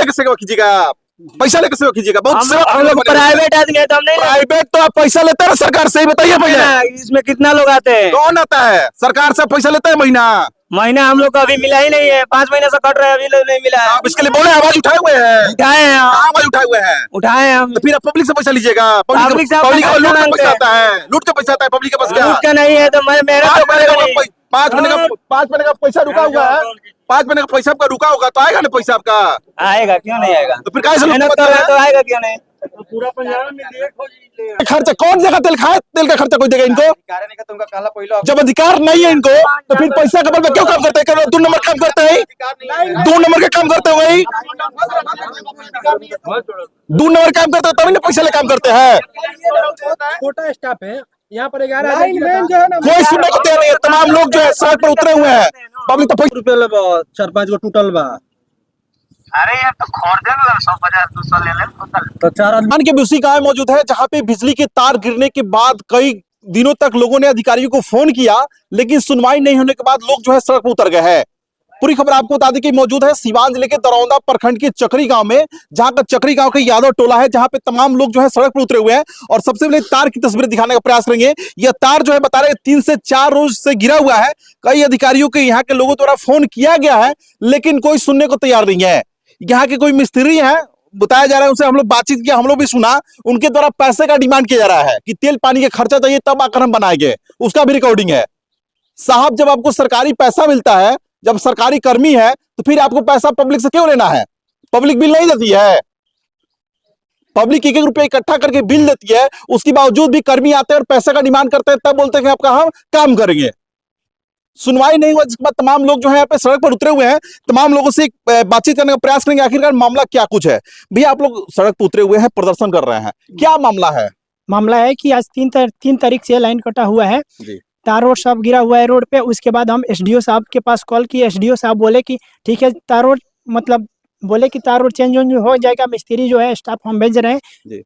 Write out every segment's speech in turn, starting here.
लेकर सेवा कीजिएगा आप, पैसा लेकर सेवा कीजिएगा। बहुत हम लोग प्राइवेट आदमी है तो हम नहीं प्राइवेट तो आप पैसा लेते हैं सरकार से ही, बताइए भैया। इसमें कितना लोग आते हैं? कौन आता है? सरकार से पैसा लेता है महीना महीना हम लोग को अभी मिला ही नहीं है, 5 महीने से कट रहे हैं, अभी नहीं मिला है। आप इसके लिए बोले, आवाज उठाए हुए हैं, उठाए हैं, आवाज उठाए हुए हैं, उठाए हैं हम। तो फिर आप पब्लिक से पैसा लीजिएगा। पब्लिक का लूट का पैसा आता है, लूट का पैसा आता है पब्लिक के पास। क्या लूट का नहीं है तो मैं मेरा 5 महीने का पैसा रुका हुआ है, 5 महीने का पैसा आपका रुका होगा तो आएगा ना पैसा आपका? आएगा, क्यों नहीं आएगा? तो फिर कैसे मेहनत कर रहे हैं तो आएगा क्यों नहीं? पूरा पंजाब में खर्चा कौन जगह तेल खाए? तेल का खर्चा कोई देगा इनको? जब अधिकार नहीं है इनको तो फिर पैसा के बल पे क्यों काम करते हैं? 2 नंबर काम करते हैं, 2 नंबर के काम करते हैं वही, 2 नंबर काम करते हैं तभी ना पैसा ले काम करते हैं। छोटा स्टाफ है यहाँ पर 11,000 जो है ना, कोई सुनने को तैयार नहीं है। तमाम लोग जो है सड़क पर उतरे हुए हैं, पब्लिक तो रुपये ले 4-5 गो टूटल बा। अरे यार तो खरीदे ना 100,000-200 ले ले तो 4 आदमी मान के भी उसी गांव में मौजूद है जहां पे बिजली के तार गिरने के बाद कई दिनों तक लोगों ने अधिकारियों को फोन किया, लेकिन सुनवाई नहीं होने के बाद लोग जो है सड़क पर उतर गए हैं। पूरी खबर आपको बता दें कि मौजूद है सीवान जिले के दरौंदा प्रखंड के चक्री गांव में, जहां का चक्री गांव का यादव टोला है, जहां पे तमाम लोग जो है सड़क पर उतरे हुए हैं। और सबसे पहले तार की तस्वीरें दिखाने का प्रयास करेंगे। यह तार जो है बता रहे 3 से 4 रोज से गिरा हुआ है। कई अधिकारियों के यहाँ के लोगों द्वारा फोन किया गया है, लेकिन कोई सुनने को तैयार नहीं है। यहाँ के कोई मिस्त्री हैं, बताया जा रहा है, उनसे हम लोग बातचीत किया, हम लोग भी सुना, उनके द्वारा पैसे का डिमांड किया जा रहा है कि तेल पानी का खर्चा चाहिए तब आकर हम बनाएंगे। उसका भी रिकॉर्डिंग है। साहब, जब आपको सरकारी पैसा मिलता है, जब सरकारी कर्मी है, तो फिर आपको पैसा पब्लिक से क्यों लेना है? पब्लिक बिल नहीं देती है, पब्लिक 1-1 रुपया इकट्ठा करके बिल देती है, उसके बावजूद भी कर्मी आते हैं और पैसे का डिमांड करते हैं, तब बोलते हैं कि आपका हम काम करेंगे। सुनवाई नहीं हुआ, जिसके बाद तमाम लोग जो है यहाँ पे सड़क पर उतरे हुए हैं। तमाम लोगों से बातचीत करने का प्रयास करेंगे, आखिरकार मामला क्या कुछ है। भैया, आप लोग सड़क पर उतरे हुए हैं, प्रदर्शन कर रहे हैं, क्या मामला है? मामला है कि आज 3 तारीख से लाइन कटा हुआ है, तार रोड सब गिरा हुआ है रोड पे। उसके बाद हम एसडीओ साहब के पास कॉल किए, एसडीओ साहब बोले कि ठीक है, तार रोड मतलब बोले कि तार रोड चेंज हो जाएगा, मिस्त्री जो है स्टाफ हम भेज रहे हैं,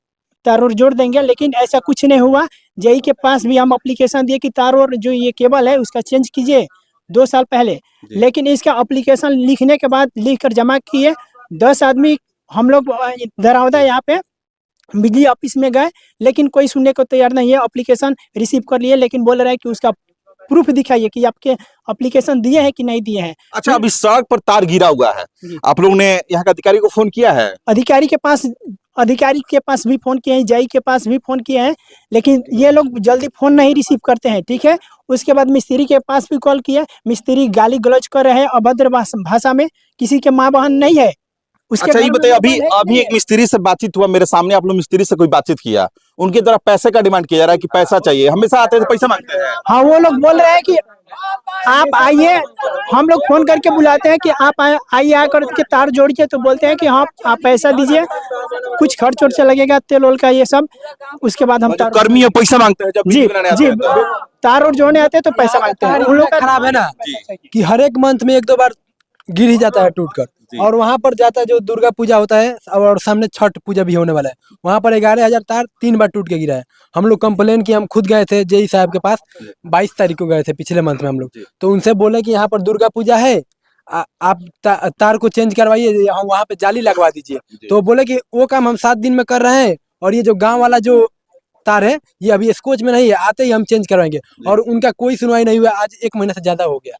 तार रोड जोड़ देंगे। लेकिन ऐसा कुछ नहीं हुआ। जेई के पास भी हम एप्लीकेशन दिए कि तार रोड जो ये केबल है उसका चेंज कीजिए 2 साल पहले, लेकिन इसका एप्लीकेशन लिखने के बाद लिख कर जमा किए। 10 आदमी हम लोग दरौदा यहाँ पे बिजली ऑफिस में गए, लेकिन कोई सुनने को तैयार नहीं है। एप्लीकेशन रिसीव कर लिए, लेकिन बोल रहा है कि उसका प्रूफ दिखाइए कि आपके एप्लीकेशन दिए हैं कि नहीं दिए हैं। अच्छा, अभी सड़क पर तार गिरा हुआ है, आप लोगों ने यहाँ के अधिकारी को फोन किया है? अधिकारी के पास भी फोन किए हैं, जेई के पास भी फोन किए हैं, लेकिन ये लोग जल्दी फोन नहीं रिसीव करते हैं। ठीक है, उसके बाद मिस्त्री के पास भी कॉल किया, मिस्त्री गाली गलौज कर रहे हैं अभद्र भाषा में, किसी के माँ बहन नहीं है। उसके अच्छा, ये बताइए, अभी एक मिस्त्री से बातचीत हुआ मेरे सामने, आप लोग मिस्त्री से कोई बातचीत किया? उनके द्वारा पैसे का डिमांड किया जा रहा है कि पैसा चाहिए, हमेशा आते हैं तो पैसा मांगते हैं। हाँ, वो लोग बोल रहे हैं कि आप आइए, हम लोग फोन करके बुलाते हैं कि आप आइए, आकर के तार जोड़िए, तो बोलते हैं कि हाँ आप पैसा दीजिए, कुछ खर्च वर्च लगेगा तेल ओल का ये सब। उसके बाद हम कर्मी है पैसा मांगते हैं जब जी तार और जोड़ने आते हैं तो पैसा मांगते हैं। उन लोग का खराब है ना कि हर एक मंथ में 1-2 बार गिर ही जाता है टूटकर, और वहाँ पर जाता है जो दुर्गा पूजा होता है और सामने छठ पूजा भी होने वाला है, वहाँ पर 11,000 तार 3 बार टूट के गिरा है। हम लोग कंप्लेन किए, हम खुद गए थे जेई साहब के पास, 22 तारीख को गए थे पिछले मंथ में हम लोग, तो उनसे बोले कि यहाँ पर दुर्गा पूजा है, आप तार को चेंज करवाइए, हम वहाँ पे जाली लगवा दीजिए। तो बोले कि वो काम हम 7 दिन में कर रहे हैं, और ये जो गाँव वाला जो तार है ये अभी स्कोच में नहीं है, आते ही हम चेंज करवाएंगे। और उनका कोई सुनवाई नहीं हुआ, आज 1 महीना से ज्यादा हो गया।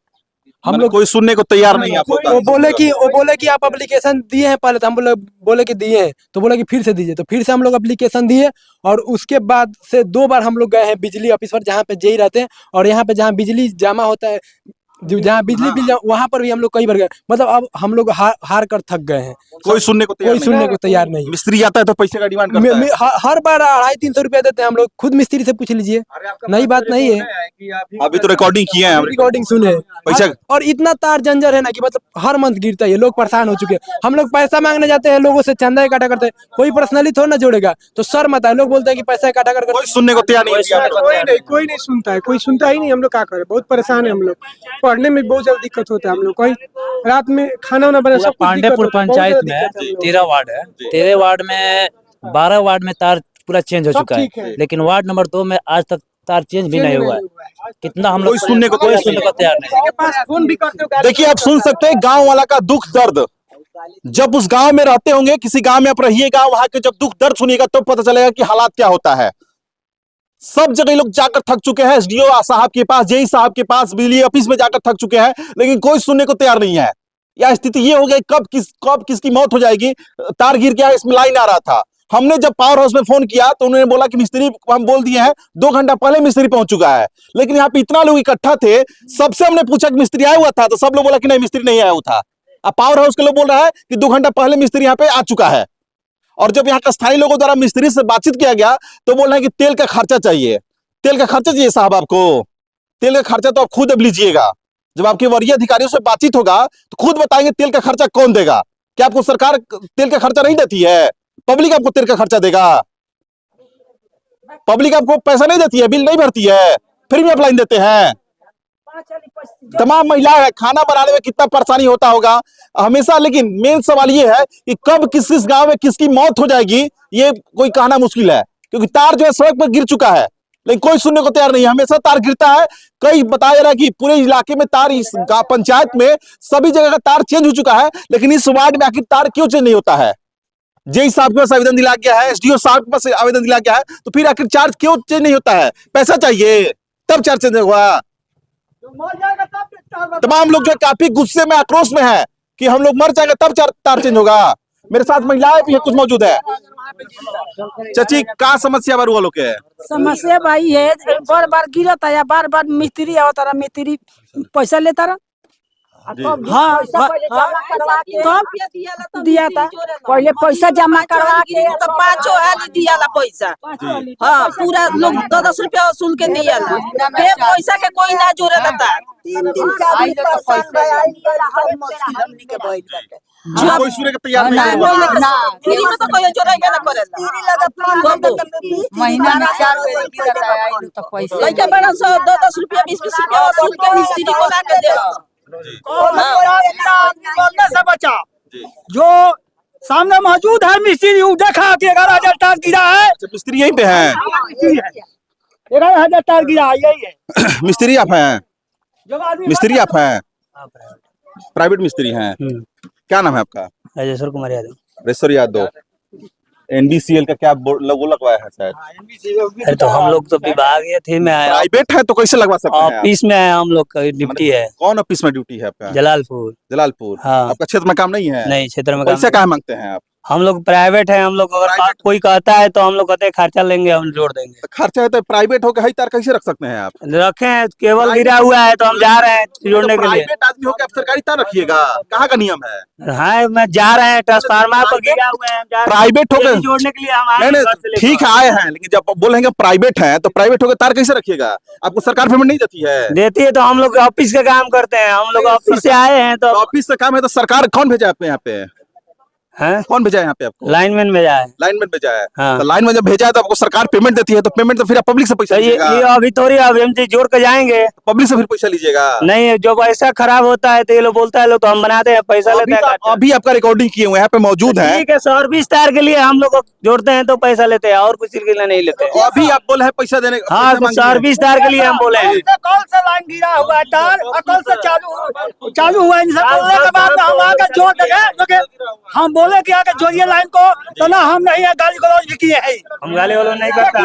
हम लोग कोई सुनने को तैयार नहीं है। वो बोले कि आप एप्लीकेशन दिए हैं पहले, तो हम बोले कि दिए हैं, तो बोले कि फिर से दीजिए, तो फिर से हम लोग एप्लीकेशन दिए। और उसके बाद से 2 बार हम लोग गए हैं बिजली ऑफिस पर, जहाँ पे जेई रहते हैं, और यहाँ पे जहाँ बिजली जमा होता है, जहाँ बिजली बिल वहाँ पर भी हम लोग कई बार गए। मतलब अब हम लोग हार कर थक गए हैं, कोई सुनने को तैयार नहीं। मिस्त्री आता है तो पैसे का डिमांड करता है। हर बार 250-300 रुपया देते हैं हम लोग, खुद मिस्त्री से पूछ लीजिए, नई बात नहीं है। अभी तो रिकॉर्डिंग किए हैं, रिकॉर्डिंग सुने पैसा, और इतना तार जंजर है ना कि मतलब हर मंथ गिरता है, लोग परेशान हो चुके हैं। हम लोग पैसा मांगने जाते हैं, लोगों से चंदा इकट्ठा करते हैं, कोई पर्सनली थोड़ा ना जोड़ेगा, तो शर्म आता है। लोग बोलते हैं कि पैसा इकट्ठा कर, कोई सुनने को तैयार नहीं है। कोई नहीं सुनता है, कोई सुनता ही नहीं। हम लोग क्या करें, बहुत परेशान है हम लोग, पढ़ने में बहुत ज्यादा दिक्कत होता है हम लोग। कोई रात में खाना वाना बना, सब पांडेपुर पंचायत में 13 वार्ड है, 13 वार्ड में 12 वार्ड में तार पूरा चेंज हो चुका है, लेकिन वार्ड नंबर 2 में आज तक तार चेंज भी नहीं हुआ है। कितना हम लोग कोई सुनने को तैयार नहीं। देखिए, आप सुन सकते हैं गांव वाला का दुख दर्द। जब उस गांव में रहते होंगे, किसी गांव में आप रहिएगा, वहां के जब दुख दर्द सुनिएगा तो पता चलेगा कि हालात क्या होता है। सब जगह लोग जाकर थक चुके हैं, एसडीओ साहब के पास, जेई साहब के पास, बिजली ऑफिस में जाकर थक चुके हैं, लेकिन कोई सुनने को तैयार नहीं है। या स्थिति ये हो गई कब किसकी मौत हो जाएगी। तार गिर गया, इसमें लाइन आ रहा था। हमने जब पावर हाउस में फोन किया तो उन्होंने बोला कि मिस्त्री हम बोल दिए हैं, 2 घंटा पहले मिस्त्री पहुंच चुका है। लेकिन यहाँ पे इतना लोग इकट्ठा थे, सबसे हमने पूछा कि मिस्त्री आया हुआ था, तो सब लोग बोला कि नहीं मिस्त्री नहीं आया हुआ था। अब पावर हाउस के लोग बोल रहा है कि 2 घंटा पहले मिस्त्री यहाँ पे आ चुका है। और जब यहाँ का स्थानीय लोगों द्वारा मिस्त्री से बातचीत किया गया तो बोल रहे हैं कि तेल का खर्चा चाहिए। तेल का खर्चा चाहिए साहब आपको, तेल का खर्चा तो आप खुद अब लीजिएगा। जब आपके वरीय अधिकारियों से बातचीत होगा तो खुद बताएंगे तेल का खर्चा कौन देगा। क्या आपको सरकार तेल का खर्चा नहीं देती है? पब्लिक आपको तेल का खर्चा देगा? पब्लिक आपको पैसा नहीं देती है, बिल नहीं भरती है, फ्री में आप लाइन देते हैं। तमाम महिलाएं हैं, खाना बनाने में कितना परेशानी होता होगा हमेशा। लेकिन मेन सवाल ये है कि कब किस गांव में किसकी मौत हो जाएगी, ये कोई कहना मुश्किल है, क्योंकि तार जो है सड़क पर गिर चुका है, लेकिन कोई सुनने को तैयार नहीं है। हमेशा तार गिरता है। कई बताया जा रहा है कि पूरे इलाके में तार, इस पंचायत में सभी जगह का तार चेंज हो चुका है, लेकिन इस वार्ड में आखिर तार क्यों चेंज नहीं होता है? जेई साहब के पास आवेदन दिला गया है, एसडीओ साहब के पास आवेदन दिला गया है, तो फिर आखिर चार्ज क्यों चेंज नहीं होता है? पैसा चाहिए तब चार्ज चेंज होगा। तमाम लोग जो काफी गुस्से में, आक्रोश में है कि हम लोग मर जाएंगे तब तार चेंज होगा। मेरे साथ महिलाएं भी कुछ मौजूद है। चाची, का समस्या बार हुआ लोग के? समस्या भाई है, बार बार गिरत है, बार बार मिस्त्री आवता रहा, मिस्त्री पैसा लेता रहा। हाँ, कब दिया था? पहले पैसा जमा करवा के तो 5 आदमी दिया पैसा। हाँ, पूरा लोग 10 रुपया वसूल के दिया पैसा के कोई ना जोड़े था। 3 दिन से आदमी परेशान भया, कोई सुने के तैयार नहीं ना, फ्री में तो कोई जोड़ेगा ना करेला। महीना में 4 बेर गिरता है, आई तो पैसा लइका बड़ा 10 रुपया 20 रुपया वसूल के मिस्त्री को ला के दे। से बचा जो सामने मौजूद है मिस्त्री, देखा कि 11,000 तार गिरा है। मिस्त्री यहीं पे है, 11,000 तार गिरा है, यही है। मिस्त्री आप हैं? मिस्त्री आप हैं? प्राइवेट मिस्त्री हैं। क्या नाम है आपका? राजेश्वर कुमार यादव। राजेश्वर यादव। एनबीसीएल का क्या लोगो लगवाया है शायद? अरे तो हम लोग तो विभागीय थे में आया, प्राइवेट है तो कैसे लगवा सकते हैं? ऑफिस में आया, हम लोग का ड्यूटी है। कौन ऑफिस में ड्यूटी है आपका? जलालपुर। जलालपुर। हाँ। आपका क्षेत्र में काम नहीं है? नहीं, क्षेत्र में पैसा कहाँ मांगते हैं आप? हम लोग प्राइवेट है। हम लोग अगर कोई कहता है तो हम लोग कहते हैं खर्चा लेंगे, हम जोड़ देंगे। तो खर्चा है तो प्राइवेट हो गया, तार कैसे रख सकते हैं आप? रखे हैं, केवल गिरा हुआ है तो हम जा रहे हैं जोड़ने के लिए। प्राइवेट आदमी हो के आप सरकारी तार रखिएगा, कहाँ का नियम है? हाँ, मैं जा रहे हैं, ट्रांसफार्मर पर गिरा हुआ है, प्राइवेट हो गए जोड़ने के लिए हम आए। नहीं, ठीक है आए हैं, लेकिन जब बोलेंगे प्राइवेट है तो प्राइवेट हो गए तार कैसे रखिएगा? आपको सरकार पेमेंट नहीं देती है? देती है तो हम लोग ऑफिस का काम करते हैं, हम लोग ऑफिस से आए हैं तो ऑफिस से काम है तो सरकार कौन भेजा आपको यहाँ पे? हैं? कौन भेजा है यहाँ पे आपको? लाइनमैन भेजा है। लाइनमैन भेजा है। हाँ। तो लाइनमैन जब भेजा है तो आपको सरकार पेमेंट देती है, तो पेमेंट तो फिर आप पब्लिक से पैसा ये लीजिएगा। अभी थोड़ी अब हम जोड़ के जाएंगे, पब्लिक से फिर पैसा लीजिएगा। नहीं जो पैसा खराब होता है तो ये लोग बोलता है लोग तो हम बनाते हैं, पैसा लेते हैं। अभी आपका रिकॉर्डिंग किए हुए यहाँ पे मौजूद है। ठीक है, 120 तार के लिए हम लोग जोड़ते हैं तो पैसा लेते हैं, और कुछ के लिए नहीं लेते। अभी आप बोले हैं पैसा देने? हाँ, 120 तार के लिए हम बोले हैं। कौन सा लाइन गिरा हुआ है तार और कौन सा चालू हुआ है? इनसे बोलने के बाद हम आकर जोड़ देंगे। हम बोले कि आकर जोड़िए लाइन को, तो ना हम नहीं है, गाली गलौज भी किए हैं। हम गाली गलौज नहीं करता,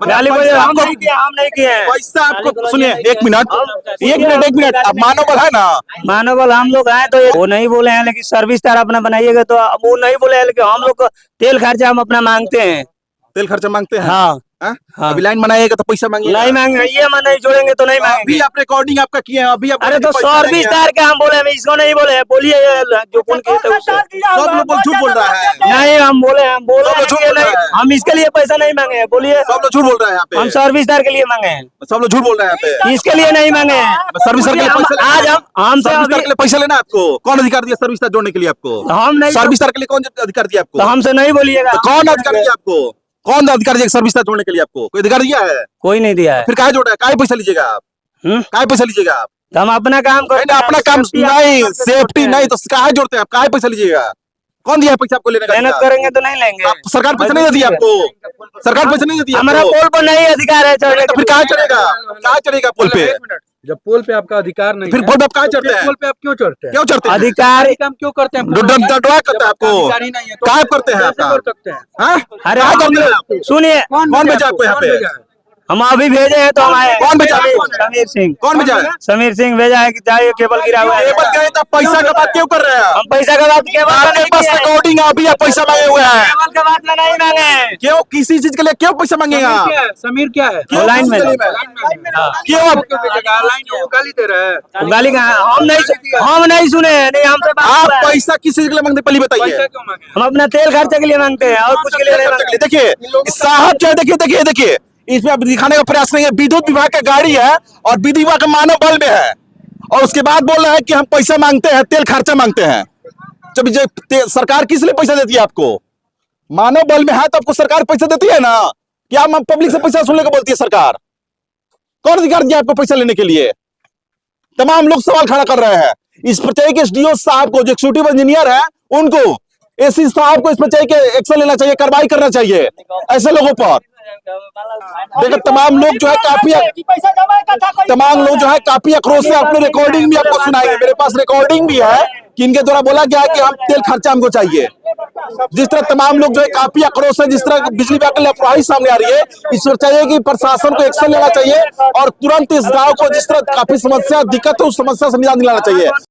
गाली गलौज हम नहीं किए हैं। पैसा आपको, सुनिए एक मिनट, आप मानवबल है ना? मानवबल हम लोग आए तो वो नहीं बोले हैं, लेकिन सर्विस तार अपना बनाइएगा तो वो नहीं बोले हैं, लेकिन हम लोग तेल खर्चा हम अपना मांगते हैं। तेल खर्चा मांगते हैं? हाँ। हाँ। अभी लाइन बनाइएगा तो पैसा मांगिएगा? नहीं मांगेंगे, ये हम नहीं जोड़ेंगे तो नहीं मांगेंगे। अभी आप रिकॉर्डिंग आपका किए हैं, अभी अरे तो 120 तार के हम बोले, इसको नहीं बोले, बोलिए जो कौन किए थे उससे। सब लोग झूठ बोल रहा है। नहीं, हम बोले हम इसके लिए पैसा नहीं मांगे हैं, बोलिए। सब लोग झूठ बोल रहे हैं यहाँ पे। हम सर्विस तार के लिए मांगे हैं। सब लोग झूठ बोल रहे हैं यहाँ पे। इसके लिए नहीं मांगे हैं, सर्विस तार के लिए पैसा। आज हम सर्विस तार के लिए पैसा लेना आपको कौन अधिकार दिया? सर्विस तार जोड़ने के लिए आपको हम नहीं, सर्विस तार के लिए कौन अधिकार दिया आपको? तो हमसे नहीं बोलिएगा। कौन अधिकार दिया आपको? कौन अधिकार दिया सर्विस तार जोड़ने के लिए? आपको कोई अधिकार दिया है? कोई नहीं दिया है। फिर काहे जोड़ा है? काहे पैसा लीजिएगा आप? काहे पैसा लीजिएगा आप? तो हम अपना काम करते हैं। अपना काम नहीं, सेफ्टी नहीं तो काहे जोड़ते हैं आप? काहे पैसा लीजिएगा? कौन दिया पैसा आपको लेने का? मेहनत करेंगे तो नहीं लेंगे। सरकार पैसा नहीं देती आपको? सरकार पैसा नहीं देती? हमारा पोल पर नहीं अधिकार है चढ़ने का। फिर कहाँ चढ़ेगा? कहाँ चढ़ेगा पोल पे? जब पोल पे आपका अधिकार नहीं फिर है, पोल पे आप कहाँ तो चढ़ते फिर हैं? पोल पे आप क्यों चढ़ते हैं? क्यों चढ़ते हैं? अधिकार काम क्यों करते हैं? डडवा करता है आपको? अधिकार ही नहीं है तो क्या करते हैं कैसे आप? कर सकते हैं? हाँ? अरे क्या करते हैं आप? सुनिए, कौन भेजा आपको यहाँ पे? हम अभी भेजे हैं तो हम आए। कौन भेजा? समीर सिंह। कौन भेजा है? समीर सिंह भेजा है कि जाइए केबल गिरा हुआ है। केबल गए तो पैसा का बात क्यों कर रहे हैं? हम पैसा का बात केबल का आपके नहीं पास किए हैं। रिकॉर्डिंग है, अभी आप पैसा मांगे हुए हैं। केबल का बात में नहीं मांगे। क्यों? किसी चीज के लिए क्यों पैसा मांगेगा? समीर क्या है? क्यों? लाइन में। क्यों आप लाइन वो गाली दे रहा है। गाली का हम नहीं सुने, नहीं हमसे बात आप हुआ है। पैसा किस चीज के लिए मांगते पहले बताइए। पैसा क्यों मांगे? हम अपना तेल खर्चे के लिए मांगते हैं और कुछ के लिए नहीं मांगते। देखिए साहब जो है, देखिए इसमें आप दिखाने का प्रयास करेंगे, विद्युत विभाग का गाड़ी है और विद्युत विभाग का मानव बल में है, और उसके बाद बोल रहे हैं कि हम पैसा मांगते हैं, तेल खर्चा मांगते हैं। जब सरकार किस लिए पैसा देती है आपको? मानव बल में है तो आपको सरकार पैसा देती है ना। क्या पब्लिक से पैसा सुनने को बोलती है सरकार? कौन अधिकार दिया आपको पैसा लेने के लिए? तमाम लोग सवाल खड़ा कर रहे हैं। इस पर चाहिए कि एसडीओ साहब को, जो एक्जीक्यूटिव इंजीनियर है, उनको, एसी साहब को इस पर चाहिए कि एक्शन लेना चाहिए, कार्रवाई करना चाहिए ऐसे लोगों पर। देखो तमाम लोग जो है काफी आक्रोश से अपने रिकॉर्डिंग भी आपको सुनाएंगे। मेरे पास रिकॉर्डिंग भी है कि इनके द्वारा बोला गया कि हम तेल खर्चा हमको चाहिए। जिस तरह तमाम लोग जो है काफी आक्रोश है, जिस तरह बिजली विभाग की लापरवाही सामने आ रही है, इस पर चाहिए कि प्रशासन को एक्शन लेना चाहिए और तुरंत इस गांव को जिस तरह काफी समस्या दिक्कत है उस समस्या से निजात दिलाना चाहिए।